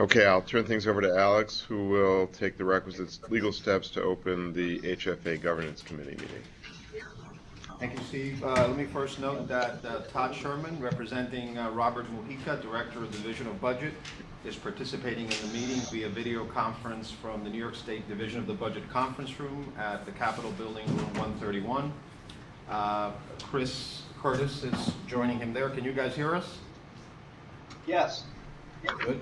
Okay, I'll turn things over to Alex, who will take the requisite legal steps to open the HFA Governance Committee meeting. Thank you, Steve. Let me first note that Todd Sherman, representing Robert Mujica, Director of the Division of Budget, is participating in the meeting via video conference from the New York State Division of the Budget Conference Room at the Capitol Building, room 131. Chris Curtis is joining him there. Can you guys hear us? Yes. Good.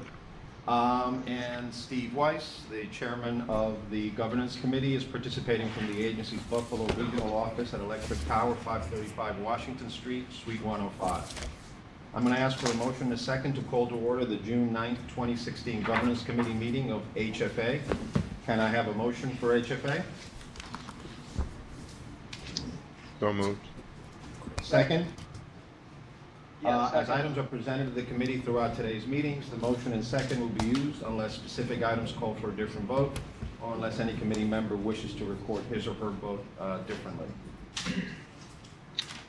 And Steve Weiss, the chairman of the Governance Committee, is participating from the agency's Buffalo Regional Office at Electric Power, 535 Washington Street, Suite 105. I'm going to ask for a motion and a second to call to order the June 9th, 2016 Governance Committee meeting of HFA. Can I have a motion for HFA? So moved. Second? Yes, As second. items are presented to the committee throughout today's meetings, the motion and second will be used unless specific items call for a different vote or unless any committee member wishes to record his or her vote differently.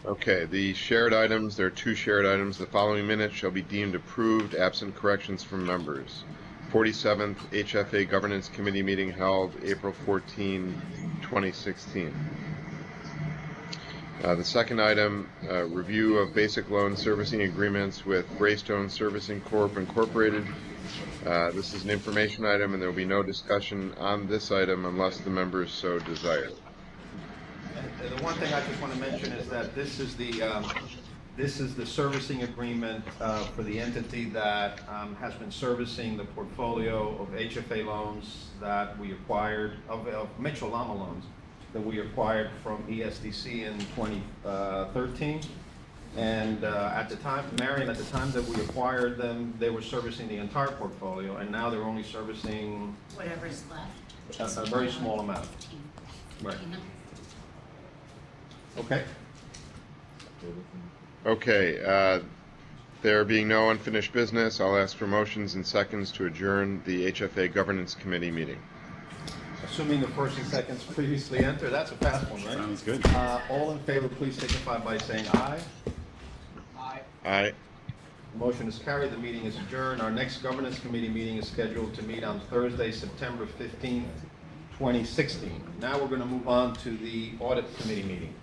Okay, the shared items, there are two shared items. The following minutes shall be deemed approved, absent corrections from members. 47th HFA Governance Committee meeting held April 14, 2016. The second item, review of basic loan servicing agreements with Greystone Servicing Corp. Incorporated. This is an information item, and there will be no discussion on this item unless the members so desire. And the one thing I just want to mention is that this is the servicing agreement for the entity that has been servicing the portfolio of HFA loans that we acquired, of Mitchell Lama loans, that we acquired from ESDC in 2013. And at the time, Marion, at the time that we acquired them, they were servicing the entire portfolio, and now they're only servicing whatever's left. a very small amount. 15. Right. Okay. Okay, there being no unfinished business, I'll ask for motions and seconds to adjourn the HFA Governance Committee meeting. Assuming the first and seconds previously entered, that's a fast one, right? Sounds good. All in favor, please signify by saying aye. Aye. Aye. The motion is carried. The meeting is adjourned. Our next Governance Committee meeting is scheduled to meet on Thursday, September 15th, 2016. Now we're going to move on to the Audit Committee meeting.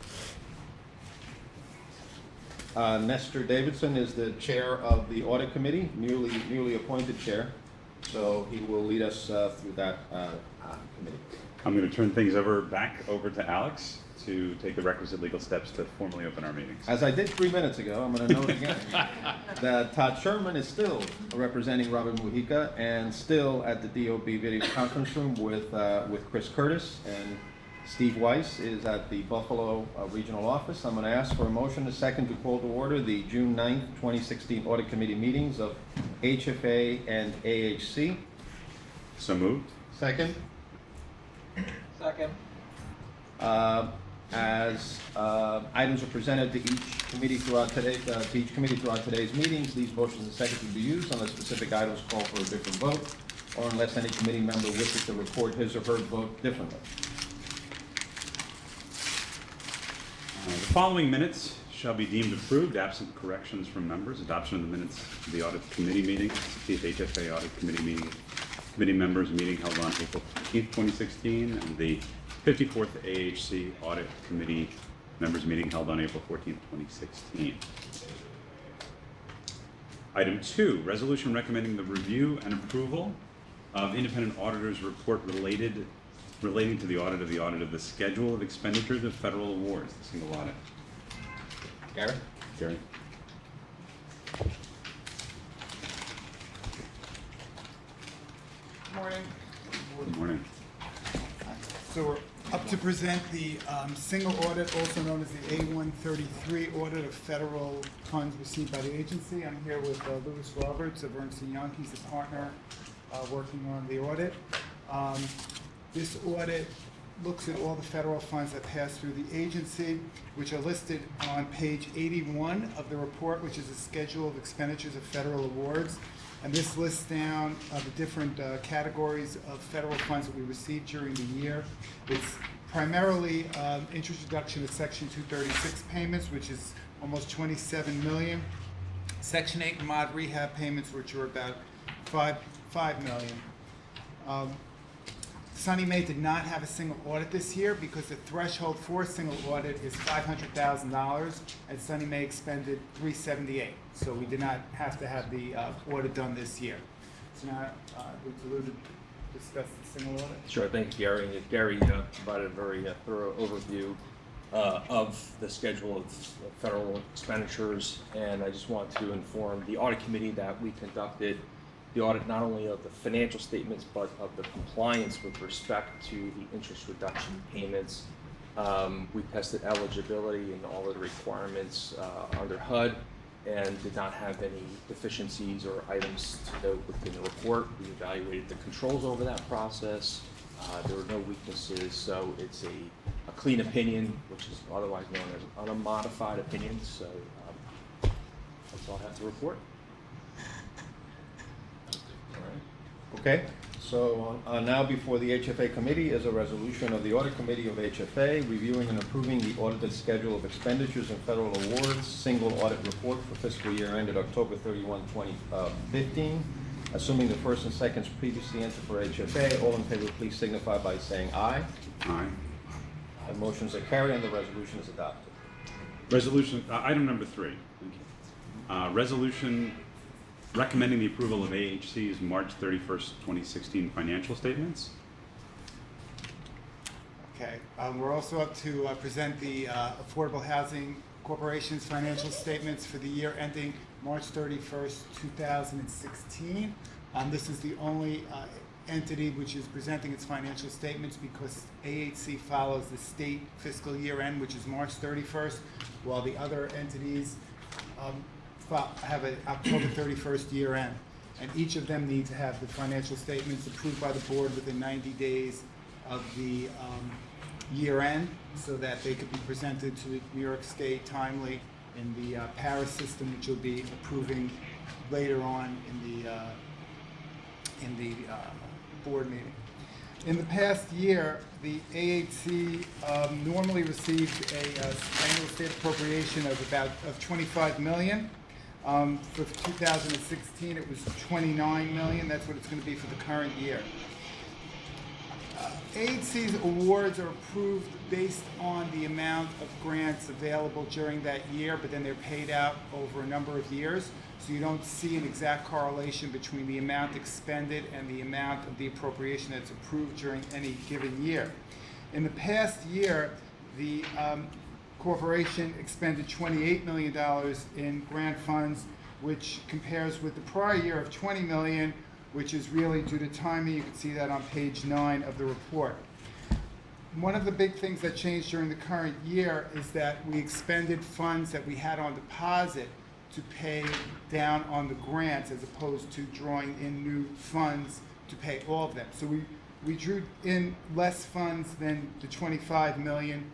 Nestor Davidson is the chair of the Audit Committee, newly appointed chair. So he will lead us through that committee. I'm going to turn things back over to Alex to take the requisite legal steps to formally open our meetings. As I did 3 minutes ago, I'm going to note again that Todd Sherman is still representing Robert Mujica and still at the DOB video conference room with Chris Curtis, and Steve Weiss is at the Buffalo Regional Office. I'm going to ask for a motion, a second, to call to order the June 9th, 2016 Audit Committee meetings of HFA and AHC. So moved. Second. Second. As items are presented to each committee throughout today's meetings, these motions and seconds will be used unless specific items call for a different vote or unless any committee member wishes to record his or her vote differently. The following minutes shall be deemed approved, absent corrections from members. Adoption of the minutes of the Audit Committee meeting, 60th HFA Audit Committee meeting, committee members meeting held on April 15th, 2016, and the 54th AHC Audit Committee members meeting held on April 14th, 2016. Item 2, resolution recommending the review and approval of independent auditor's report relating to the audit of the schedule of expenditures of federal awards, the single audit. Gary? Morning. Good morning. So we're up to present the single audit, also known as the A-133 audit of federal funds received by the agency. I'm here with Louis Roberts of Ernst & Young. He's the partner working on the audit. This audit looks at all the federal funds that pass through the agency, which are listed on page 81 of the report, which is a schedule of expenditures of federal awards. And this lists down the different categories of federal funds that we received during the year. It's primarily interest deduction of Section 236 payments, which is almost $27 million. Section 8 mod rehab payments, which are about $25 million. Sunny Mae did not have a single audit this year because the threshold for a single audit is $500,000, and Sunny Mae expended $378. So we did not have to have the audit done this year. So now, would Lou discuss the single audit? Sure, thank you, Gary. Gary provided a very thorough overview of the schedule of federal expenditures, and I just want to inform the audit committee that we conducted the audit not only of the financial statements, but of the compliance with respect to the interest reduction payments. We tested eligibility and all of the requirements under HUD and did not have any deficiencies or items to note within the report. We evaluated the controls over that process. There were no weaknesses, so it's a clean opinion, which is otherwise known as an unmodified opinion. So that's all I have to report. Okay, so now before the HFA committee is a resolution of the audit committee of HFA reviewing and approving the audited schedule of expenditures and federal awards, single audit report for fiscal year ended October 31, 2015. Assuming the first and seconds previously entered for HFA, all in favor please signify by saying aye. Aye. The motions are carried and the resolution is adopted. Resolution, item number 3. Thank you. Resolution recommending the approval of AHC's March 31st, 2016 financial statements. Okay, we're also up to present the Affordable Housing Corporation's financial statements for the year ending March 31st, 2016. This is the only entity which is presenting its financial statements because AHC follows the state fiscal year end, which is March 31st, while the other entities have an October 31st year end. And each of them need to have the financial statements approved by the board within 90 days of the year end so that they could be presented to the New York State timely in the Paris system, which will be approving later on in the board meeting. In the past year, the AHC normally received a annual state appropriation of $25 million. For 2016, it was $29 million. That's what it's going to be for the current year. AHC's awards are approved based on the amount of grants available during that year, but then they're paid out over a number of years. So you don't see an exact correlation between the amount expended and the amount of the appropriation that's approved during any given year. In the past year, the corporation expended $28 million in grant funds, which compares with the prior year of $20 million, which is really due to timing. You can see that on page 9 of the report. One of the big things that changed during the current year is that we expended funds that we had on deposit to pay down on the grants as opposed to drawing in new funds to pay all of them. So we drew in less funds than the $25 million.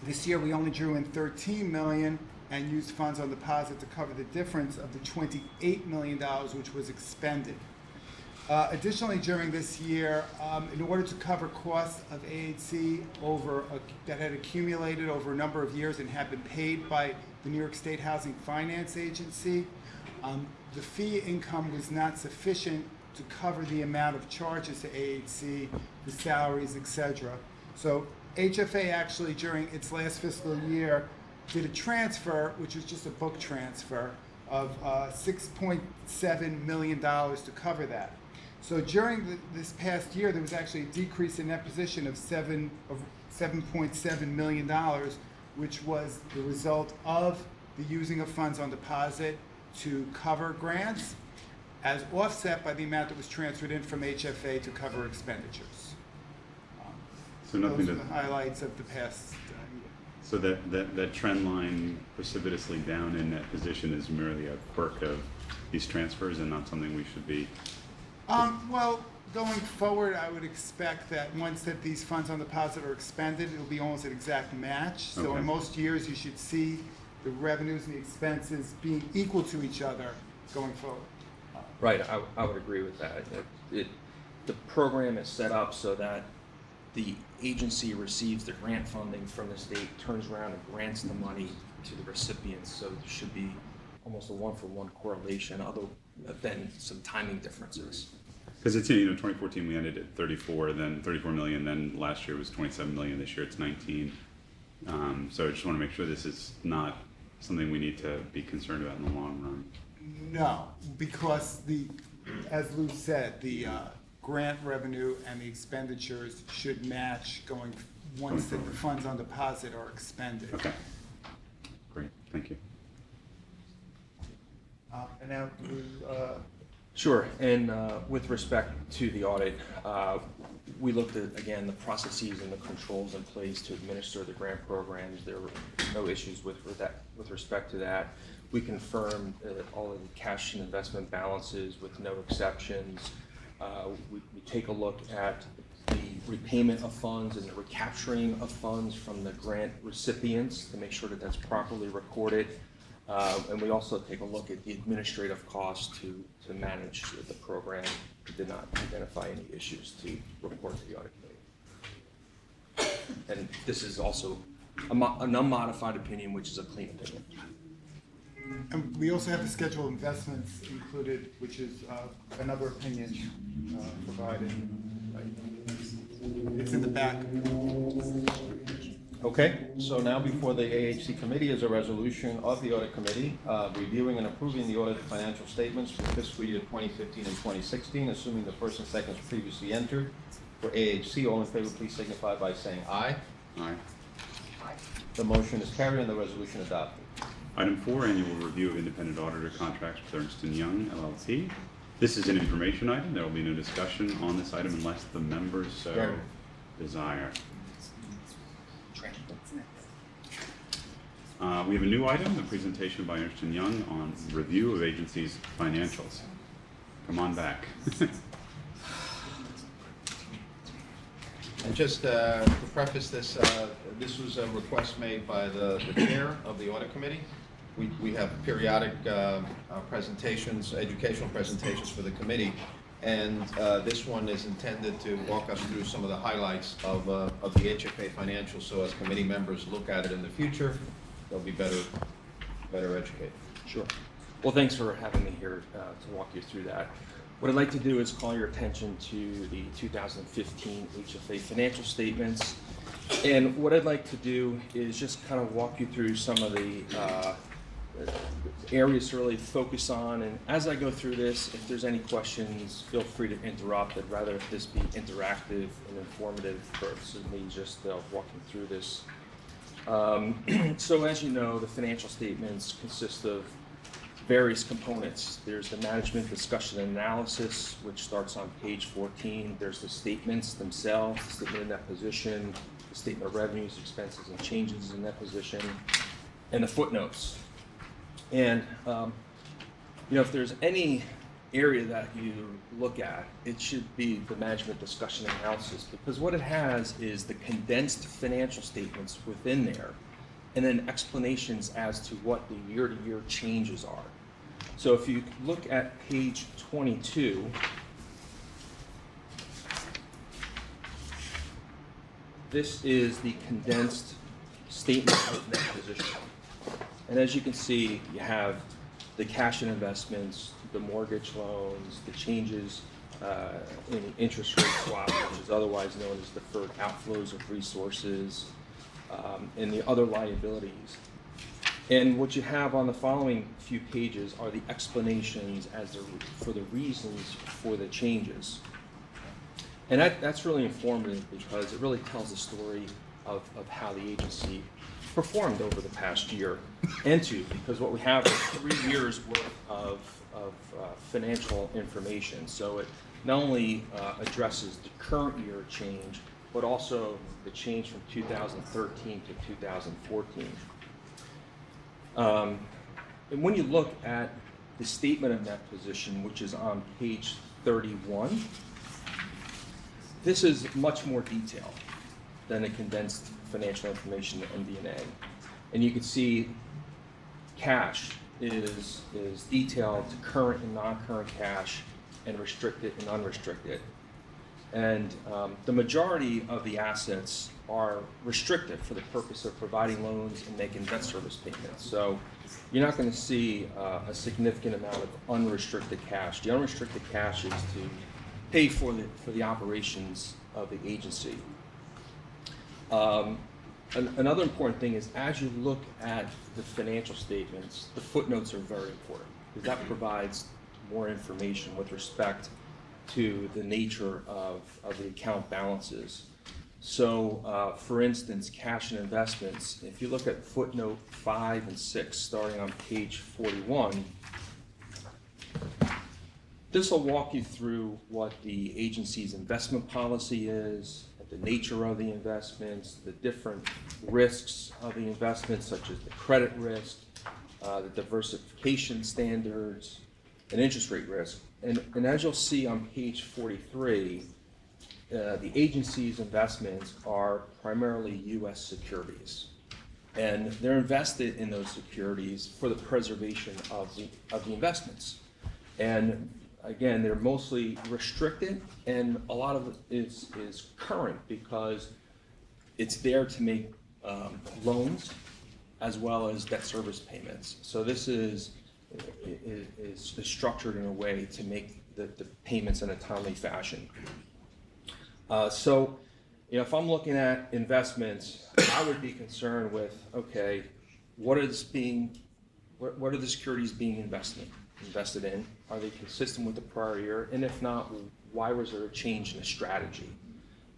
This year we only drew in $13 million and used funds on deposit to cover the difference of the $28 million which was expended. Additionally, during this year, in order to cover costs of AHC that had accumulated over a number of years and had been paid by the New York State Housing Finance Agency, the fee income was not sufficient to cover the amount of charges to AHC, the salaries, etc. So HFA actually, during its last fiscal year, did a transfer, which was just a book transfer, of $6.7 million to cover that. So during this past year, there was actually a decrease in that position of $7.7 million, which was the result of the using of funds on deposit to cover grants, as offset by the amount that was transferred in from HFA to cover expenditures. So nothing Those are to, the highlights of the past year. so that trend line precipitously down in that position is merely a quirk of these transfers and not something we should be. Well, going forward, I would expect that once that these funds on deposit are expended, it'll be almost an exact match. So Okay. in most years, you should see the revenues and the expenses being equal to each other going forward. Right, I would agree with that. The program is set up so that the agency receives the grant funding from the state, turns around and grants the money to the recipients, so there should be almost a one-for-one correlation. been some timing differences. Because it's, 2014 we ended at 34, then 34 million, then last year was 27 million, this year it's 19. So I just want to make sure this is not something we need to be concerned about in the long run. No, because as Lou said, the grant revenue and the expenditures should match once the funds on deposit are expended. Okay, great, thank you. And now, Lou, Sure, and with respect to the audit, we looked at, again, the processes and the controls in place to administer the grant programs. There were no issues with respect to that. We confirmed all of the cash and investment balances with no exceptions. We take a look at the repayment of funds and the recapturing of funds from the grant recipients to make sure that that's properly recorded. And we also take a look at the administrative costs to manage the program. We did not identify any issues to report to the audit committee. And this is also an unmodified opinion, which is a clean opinion. and we also have the schedule of investments included, which is another opinion provided. It's in the back. Okay, so now before the AHC committee is a resolution of the audit committee reviewing and approving the audited financial statements for fiscal year 2015 and 2016, assuming the first and seconds previously entered. For AHC, all in favor, please signify by saying aye. Aye. The motion is carried and the resolution adopted. Item 4, annual review of independent auditor contracts with Ernst & Young LLP. This is an information item. There will be no discussion on this item unless the members so Gary. desire. We have a new item, a presentation by Ernst & Young on review of agency's financials. Come on back. And just to preface this, this was a request made by the chair of the audit committee. We have periodic presentations, educational presentations for the committee, and this one is intended to walk us through some of the highlights of the HFA financials, so as committee members look at it in the future, they'll be better educated. Sure. Well, thanks for having me here to walk you through that. What I'd like to do is call your attention to the 2015 HFA financial statements. And what I'd like to do is just kind of walk you through some of the areas to really focus on. And as I go through this, if there's any questions, feel free to interrupt. I'd rather this be interactive and informative versus me just walking through this. So as you know, the financial statements consist of various components. There's the management discussion and analysis, which starts on page 14. There's the statements themselves, the statement of net position, the statement of revenues, expenses, and changes in net position, and the footnotes. And if there's any area that you look at, it should be the management discussion and analysis, because what it has is the condensed financial statements within there, and then explanations as to what the year-to-year changes are. So if you look at page 22, this is the condensed statement of net position. And as you can see, you have the cash and investments, the mortgage loans, the changes in the interest rate swap, which is otherwise known as deferred outflows of resources, and the other liabilities. And what you have on the following few pages are the explanations for the reasons for the changes. And that's really informative because it really tells the story of how the agency performed over the past year and two, because what we have is 3 years worth of financial information. So it not only addresses the current year change, but also the change from 2013 to 2014. And when you look at the statement of net position, which is on page 31, this is much more detailed than the condensed financial information in MD&A. And you can see cash is detailed to current and non-current cash, and restricted and unrestricted. And the majority of the assets are restricted for the purpose of providing loans and making debt service payments. So you're not going to see a significant amount of unrestricted cash. The unrestricted cash is to pay for the operations of the agency. Another important thing is, as you look at the financial statements, the footnotes are very important, because that provides more information with respect to the nature of the account balances. So, for instance, cash and investments, if you look at footnote 5 and 6, starting on page 41, this will walk you through what the agency's investment policy is, the nature of the investments, the different risks of the investments, such as the credit risk, the diversification standards, and interest rate risk. And as you'll see on page 43, the agency's investments are primarily U.S. securities. And they're invested in those securities for the preservation of the investments. And again, they're mostly restricted, and a lot of it is current because it's there to make loans as well as debt service payments. So this is structured in a way to make the payments in a timely fashion. So, if I'm looking at investments, I would be concerned with, okay, what are the securities being invested in? Are they consistent with the prior year? And if not, why was there a change in the strategy?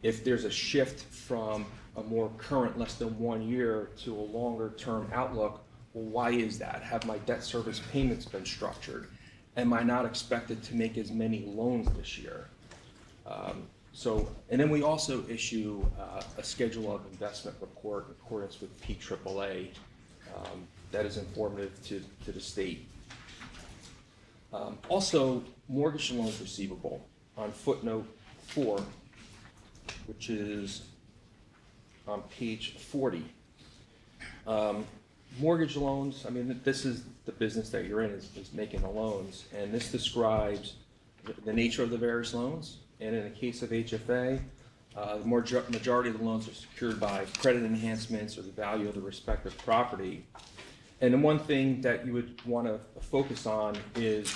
If there's a shift from a more current, less than 1 year, to a longer term outlook, well, why is that? Have my debt service payments been structured? Am I not expected to make as many loans this year? And then we also issue a schedule of investment report in accordance with PAAA that is informative to the state. Also, mortgage loans receivable on footnote 4, which is on page 40. Mortgage loans, I mean, this is the business that you're in, is making the loans, and this describes the nature of the various loans. And in the case of HFA, the majority of the loans are secured by credit enhancements or the value of the respective property. And the one thing that you would want to focus on is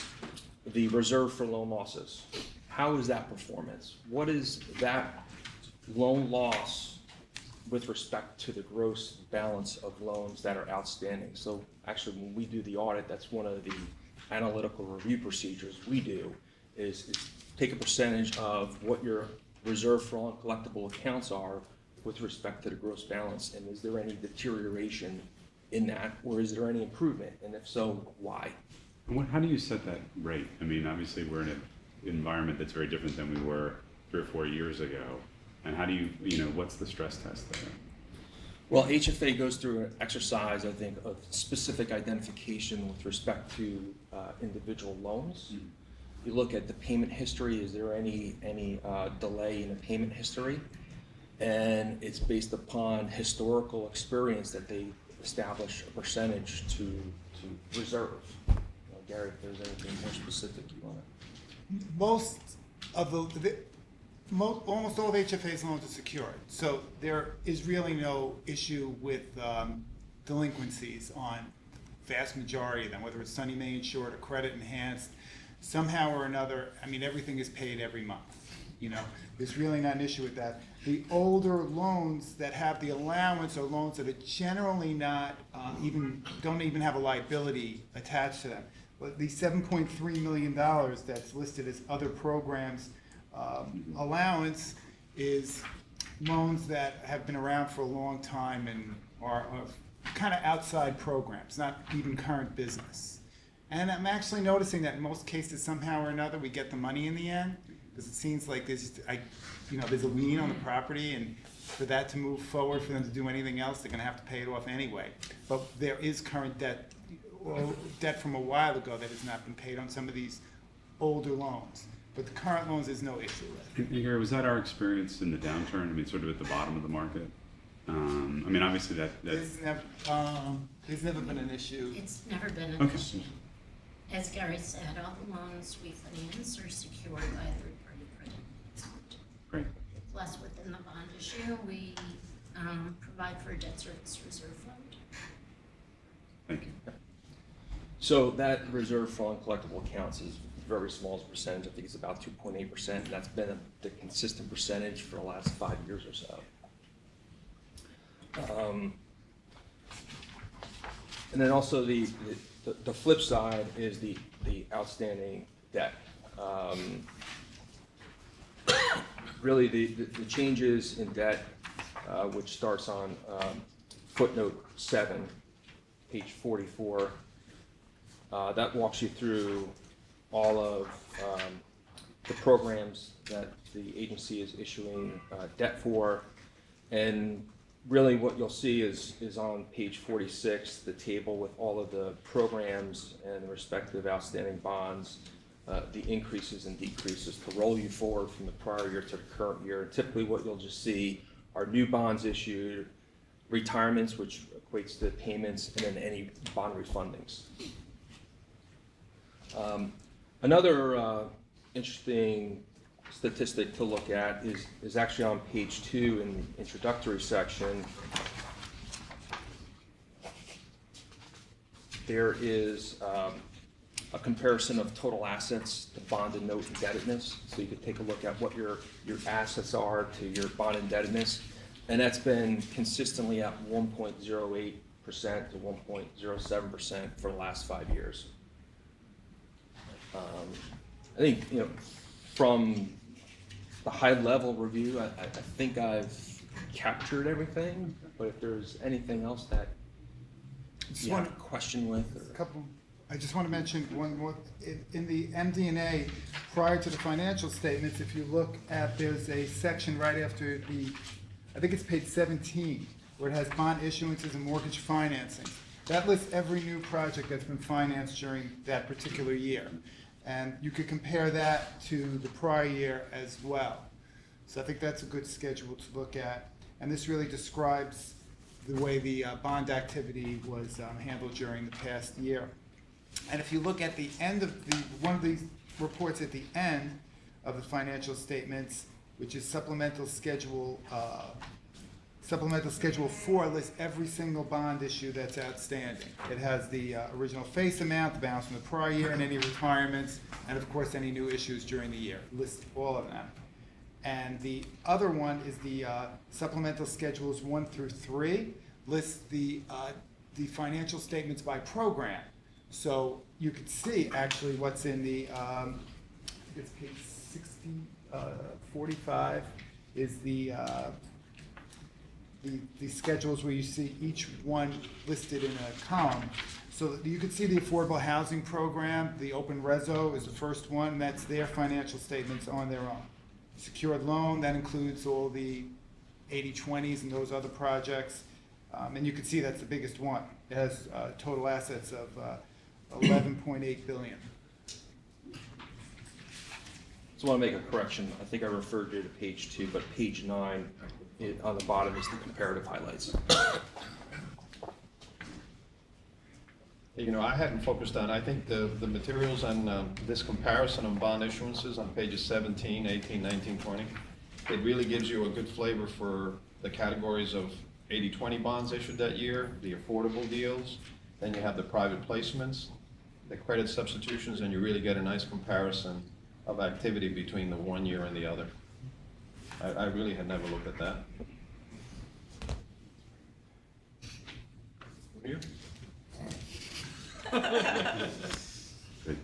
the reserve for loan losses. How is that performance? What is that loan loss with respect to the gross balance of loans that are outstanding? So actually, when we do the audit, that's one of the analytical review procedures we do, is take a percentage of what your reserve for uncollectible accounts are with respect to the gross balance, and is there any deterioration in that, or is there any improvement, and if so, why? And how do you set that rate? I mean, obviously we're in an environment that's very different than we were 3 or 4 years ago, and how do you what's the stress test there? Well, HFA goes through an exercise, I think, of specific identification with respect to individual loans. Mm-hmm. You look at the payment history. Is there any delay in the payment history? And it's based upon historical experience that they establish a percentage to reserve. Gary, if there's anything more specific you want to. Almost all of HFA's loans are secured, so there is really no issue with delinquencies on the vast majority of them, whether it's Sunny Mae insured or credit enhanced. Somehow or another, I mean, everything is paid every month. There's really not an issue with that. The older loans that have the allowance are loans that are generally not don't even have a liability attached to them. But the $7.3 million that's listed as other programs allowance is loans that have been around for a long time and are kind of outside programs, not even current business. And I'm actually noticing that in most cases, somehow or another, we get the money in the end, because it seems like there's a lien on the property, and for that to move forward, for them to do anything else, they're going to have to pay it off anyway. But there is current debt from a while ago that has not been paid on some of these older loans. But the current loans, there's no issue with. Gary, was that our experience in the downturn? I mean, sort of at the bottom of the market? I mean, obviously There's never been an issue. It's never been an issue. As Gary said, all the loans we finance are secured by a third-party credit. Great. Plus, within the bond issue, we provide for a debt service reserve fund. Thank you. So that reserve fund collectible accounts is very small as a percentage. I think it's about 2.8%. And that's been the consistent percentage for the last 5 years or so. And then also the flip side is the outstanding debt. Really, the changes in debt, which starts on footnote 7, page 44, that walks you through all of the programs that the agency is issuing debt for. And really what you'll see is on page 46, the table with all of the programs and the respective outstanding bonds, the increases and decreases to roll you forward from the prior year to the current year. Typically what you'll just see are new bonds issued, retirements, which equates to payments, and then any bond refundings. Another interesting statistic to look at is actually on page 2 in the introductory section. There is a comparison of total assets to bond and note indebtedness. So you could take a look at what your assets are to your bond indebtedness. And that's been consistently at 1.08% to 1.07% for the last 5 years. I think, from the high-level review, I think I've captured everything. But if there's anything else that you have a question with, I just want to mention one more. In the MD&A, prior to the financial statements, if you look at, there's a section right after I think it's page 17, where it has bond issuances and mortgage financing. That lists every new project that's been financed during that particular year. And you could compare that to the prior year as well. So I think that's a good schedule to look at. And this really describes the way the bond activity was handled during the past year. And if you look at the end of one of these reports at the end of the financial statements, which is supplemental schedule 4, lists every single bond issue that's outstanding. It has the original face amount, the balance from the prior year, and any retirements, and of course any new issues during the year. It lists all of them. And the other one is the supplemental schedules 1 through 3, lists the financial statements by program. So you could see actually what's in the, it's page 45 is the schedules where you see each one listed in a column. So that you could see the affordable housing program, the open reso is the first one, that's their financial statements on their own. Secured loan, that includes all the 80/20s and those other projects. And you can see that's the biggest one. It has total assets of $11.8 billion. So I want to make a correction. I think I referred you to page 2, but page 9 on the bottom is the comparative highlights. I hadn't focused on, I think the materials on this comparison on bond issuances on pages 17, 18, 19, 20, it really gives you a good flavor for the categories of 80/20 bonds issued that year, the affordable deals, then you have the private placements, the credit substitutions, and you really get a nice comparison of activity between the one year and the other. I really had never looked at that. You?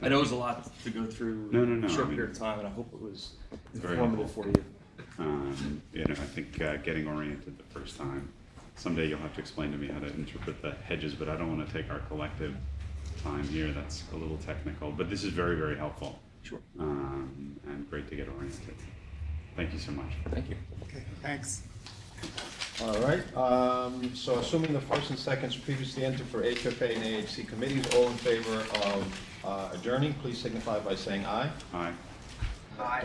I know it was a lot to go through No, in a short I mean, period of time, and I hope it was very informative for you. I think getting oriented the first time. Someday you'll have to explain to me how to interpret the hedges, but I don't want to take our collective time here. That's a little technical, but this is very, very helpful. Sure. And great to get oriented. Thank you so much. Thank you. Okay, thanks. All right, so assuming the first and seconds previously entered for HFA and AHC committees, all in favor of adjourning, please signify by saying aye. Aye.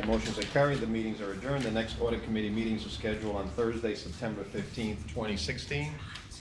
The motions are carried, the meetings are adjourned. The next audit committee meetings are scheduled on Thursday, September 15th, 2016